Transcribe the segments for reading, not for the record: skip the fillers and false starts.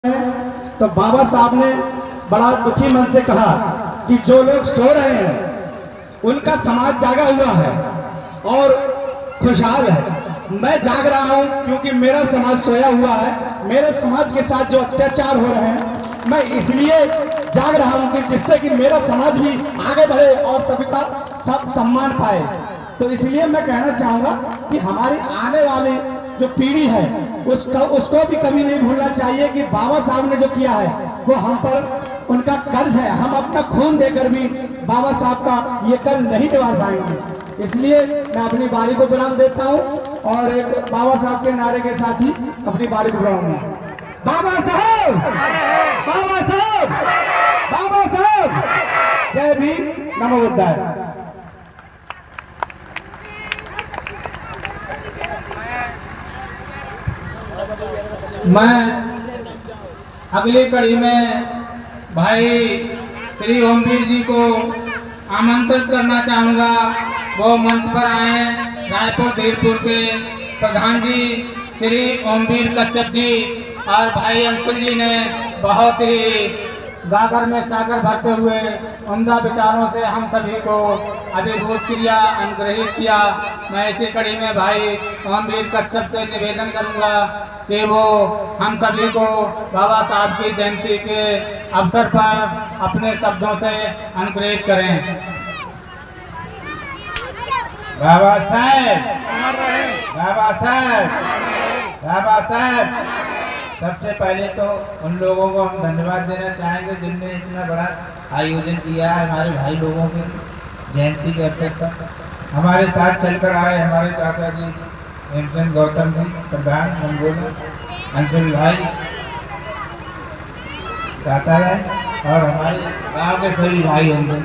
तो बाबा साहब ने बड़ा दुखी मन से कहा कि जो लोग सो रहे हैं उनका समाज जागा हुआ है और खुशहाल है। मैं जाग रहा हूं क्योंकि मेरा समाज सोया हुआ है। मेरे समाज के साथ जो अत्याचार हो रहे हैं मैं इसलिए जाग रहा हूं कि जिससे कि मेरा समाज भी आगे बढ़े और सभी का सब सम्मान पाए। तो इसलिए मैं कहना चाहूंगा कि हमारी आने वाली जो पीढ़ी है उसको भी कभी नहीं भूलना चाहिए कि बाबा साहब ने जो किया है वो हम पर उनका कर्ज है। हम अपना खून देकर भी बाबा साहब का ये कर्ज नहीं निभा पाएंगे। इसलिए मैं अपनी बारी को विराम देता हूँ और एक बाबा साहब के नारे के साथ ही अपनी बारी को बुलाऊंगा। बाबा साहब, बाबा साहब, बाबा साहब, जय भीम, नमो बुद्धाय। मैं अगली कड़ी में भाई श्री ओमवीर जी को आमंत्रित करना चाहूँगा। वो मंच पर आए। रायपुर धीरपुर के प्रधान जी श्री ओमवीर कश्यप जी और भाई अंशुल जी ने बहुत ही गागर में सागर भरते हुए उम्दा विचारों से हम सभी को अभिभूत किया, अनुग्रहित किया। मैं इसी कड़ी में भाई ओमवीर कश्यप से निवेदन करूंगा कि वो हम सभी को बाबा साहब की जयंती के अवसर पर अपने शब्दों से अनुग्रहित करें। बाबा साहब, बाबा साहब, बाबा साहब। सबसे पहले तो उन लोगों को हम धन्यवाद देना चाहेंगे जिनने इतना बड़ा आयोजन किया है हमारे भाई लोगों की जयंती के अवसर पर। हमारे साथ चलकर आए हमारे चाचा जी हेमचंद गौतम जी प्रधान मंगोला, अंशुल भाई दाता है और हमारे गाँव के सभी भाई होंगे।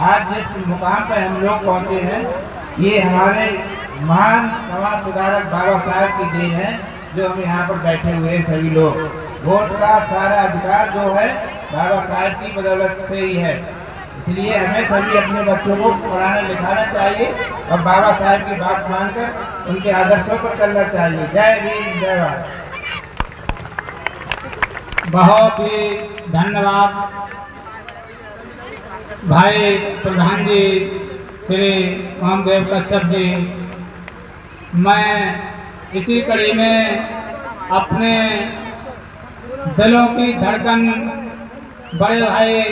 आज जिस मुकाम पर हम लोग पहुँचे हैं ये हमारे महान समाज सुधारक बाबा साहब की देन है। जो हम यहाँ पर बैठे हुए सभी लोग, वोट का सारा अधिकार जो है बाबा साहब की बदौलत से ही है। इसलिए हमें सभी अपने बच्चों को पढ़ाना लिखाना चाहिए और बाबा साहब की बात मानकर उनके आदर्शों पर चलना चाहिए। जय भीम, जय भारत। बहुत ही धन्यवाद भाई प्रधान जी श्री ओमदेव कश्यप जी। मैं इसी कड़ी में अपने दिलों की धड़कन बड़े भाई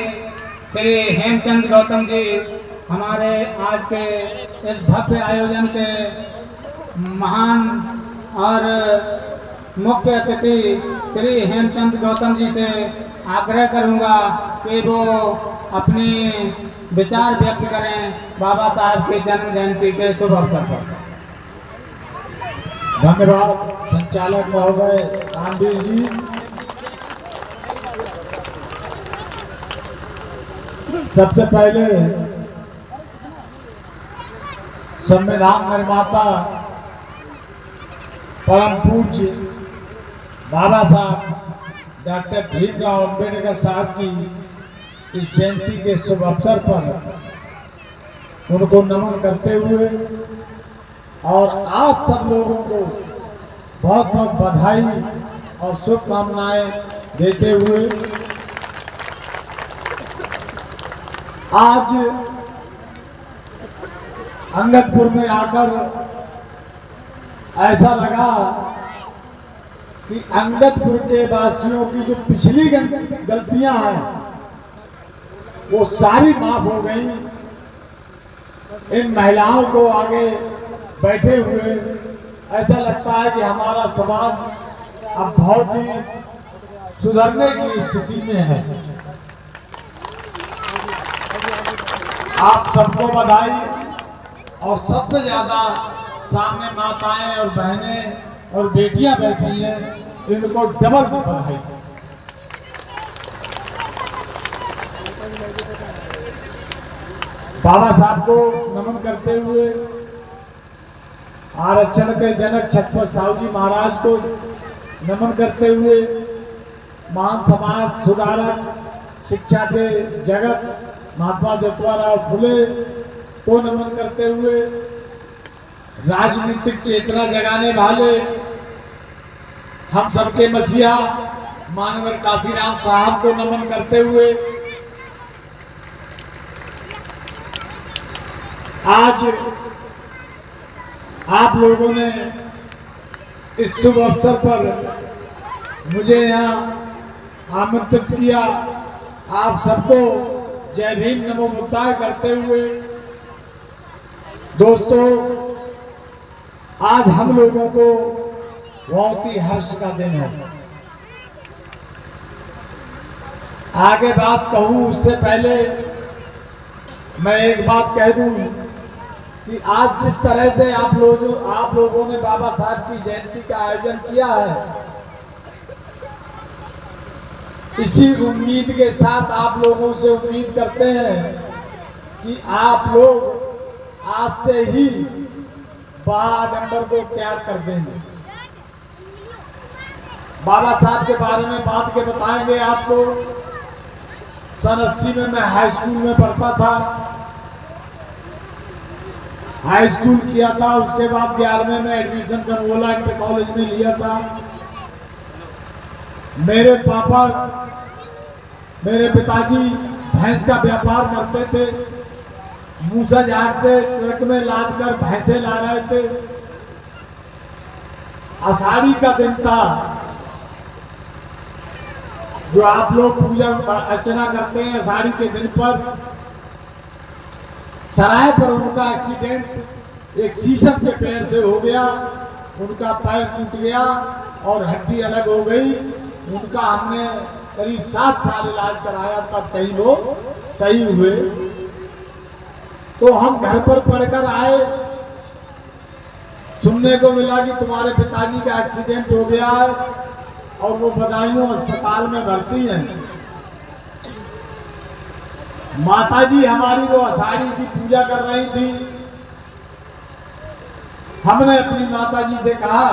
श्री हेमचंद गौतम जी हमारे आज के इस भव्य आयोजन के महान और मुख्य अतिथि श्री हेमचंद गौतम जी से आग्रह करूंगा कि वो अपनी विचार व्यक्त करें बाबा साहब की जन्म जयंती के शुभ अवसर पर। धन्यवाद संचालक महोदय रामवीर जी। सबसे पहले संविधान निर्माता परम पूज्य बाबा साहब डॉक्टर भीमराव अम्बेडकर साहब की इस जयंती के शुभ अवसर पर उनको नमन करते हुए और आप सब लोगों को बहुत बहुत बधाई और शुभकामनाएं देते हुए आज अंगदपुर में आकर ऐसा लगा कि अंगदपुर के वासियों की जो पिछली गलतियां हैं वो सारी माफ हो गई। इन महिलाओं को आगे बैठे हुए ऐसा लगता है कि हमारा समाज अब बहुत ही सुधरने की स्थिति में है। आप सबको बधाई और सबसे ज्यादा सामने माताएं और बहनें और बेटियां बैठी हैं, इनको डबल बधाई। बाबा साहब को नमन करते हुए आरक्षण के जनक छत्रपति साहू जी महाराज को नमन करते हुए महान समाज सुधारक शिक्षा के जगत महात्मा ज्योतिराव फुले को नमन करते हुए राजनीतिक चेतना जगाने वाले हम सबके मसीहा मानवर काशीराम साहब को नमन करते हुए आज आप लोगों ने इस शुभ अवसर पर मुझे यहाँ आमंत्रित किया। आप सबको जय भीम नमो बुद्धाय करते हुए दोस्तों, आज हम लोगों को बहुत ही हर्ष का दिन है। आगे बात कहूँ उससे पहले मैं एक बात कह दूं कि आज जिस तरह से आप लोगों ने बाबा साहब की जयंती का आयोजन किया है, इसी उम्मीद के साथ आप लोगों से उम्मीद करते हैं कि आप लोग आज से ही बड़ा को त्याग कर देंगे। बाबा साहब के बारे में बात के बताएंगे आपको। सन 80 में मैं हाई स्कूल में पढ़ता था, हाई स्कूल किया था, उसके बाद 11वें में एडमिशन कनवोला इंटर कॉलेज में लिया था। मेरे पिताजी भैंस का व्यापार करते थे। मूसा झाड़ से ट्रक में लाद कर भैंसे ला रहे थे। आषाढ़ी का दिन था, जो आप लोग पूजा अर्चना करते हैं आषाढ़ी के दिन पर। सराय पर उनका एक्सीडेंट एक शीशम के पेड़ से हो गया। उनका पैर टूट गया और हड्डी अलग हो गई। उनका हमने करीब 7 साल इलाज कराया, तब कई वो सही हुए। तो हम घर पर पढ़कर आए, सुनने को मिला कि तुम्हारे पिताजी का एक्सीडेंट हो गया है और वो बदायूं अस्पताल में भर्ती हैं। माताजी हमारी वो आषाढ़ी की पूजा कर रही थी। हमने अपनी माताजी से कहा